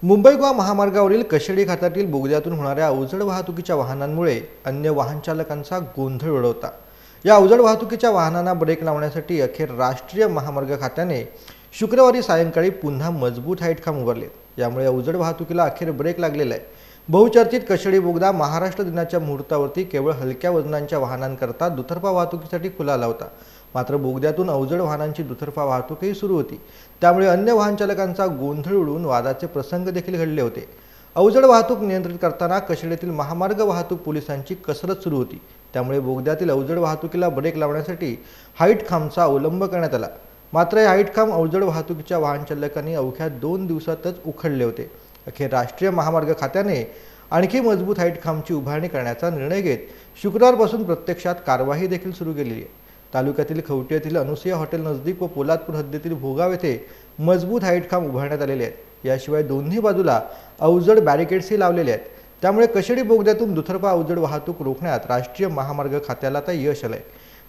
मुंबई गोवा महामार्गावरील कशेडी खात्यातील बोगद्यातून होणाऱ्या अवजड वाहतुकीच्या वाहनांमुळे अन्य वाहन चालकांचा गोंधळ उडवता या अवजड वाहतुकीच्या वाहनांना ब्रेक लावण्यासाठी अखेर राष्ट्रीय महामार्ग खात्याने शुक्रवारी सायंकाळी पुन्हा मजबूत हाईटखांब उभारले। यामुळे अवजड वाहतुकीला अखेर ब्रेक लागलेला आहे। बहुचर्चित कशेडी बोगदा महाराष्ट्र दिनाच्या मुहूर्तावरती केवळ हलक्या वजनांच्या वाहनांकरता दुतर्फा वाहतुकीसाठी खुला आला होता। मात्र बोगद्यातून अवजड वाहनांची दुतर्फा वाहतूकही सुरू होती। त्यामुळे अन्य वाहन चालकांचा गोंधळ उडून वादाचे प्रसंग देखील घडले होते। अवजड वाहतूक नियंत्रित करताना कशेडीतील महामार्ग वाहतूक पोलिसांची कसरत सुरू होती। त्यामुळे बोगद्यातील अवजड वाहतुकीला ब्रेक लावण्यासाठी हाईटखांबचा अवलंब करण्यात आला। मात्र हे हाईटखांब अवजड वाहतुकीच्या वाहन चालकांनी अवघ्या 2 दिवसातच उखडले होते। अखेर राष्ट्रीय महामार्ग खात्याने आणखी मजबूत हाईटखांबची उभारणी करण्याचा निर्णय घेत शुक्रवारपासून प्रत्यक्षात कारवाई देखील सुरू केली आहे। तालुक्यातील खवटी येथील अनुसुया हॉटेल नजदीक व पोलादपूर हद्दीतील भोगाव येथे मजबूत हाईटखांब उभारण्यात आलेले आहेत। याशिवाय दोन्ही बाजूला अवजड बॅरिकेड्सही लावलेले आहेत। त्यामुळे कशेडी बोगद्यातून दुतर्फा अवजड वाहतूक रोखण्यात राष्ट्रीय महामार्ग खात्याला आता यश आलंय।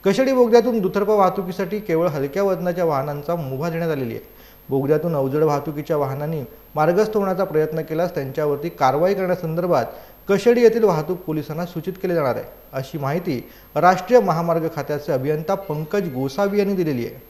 कशेडी बोगद्यातून दुतर्फा वाहतुकीसाठी केवळ हलक्या वजनाच्या वाहनांचा मुभा देण्यात आलेली आहे। बोगद्यातून अवजड वाहतुकीच्या वाहनांनी मार्गस्थ होण्याचा प्रयत्न केल्यास त्यांच्यावरती कारवाई करण्यासंदर्भात कशेडी येथील वाहतूक पोलिसांना सूचित केले जाणार आहे, अशी माहिती राष्ट्रीय महामार्ग खात्याचे अभियंता पंकज गोसावी यांनी दिलेली आहे।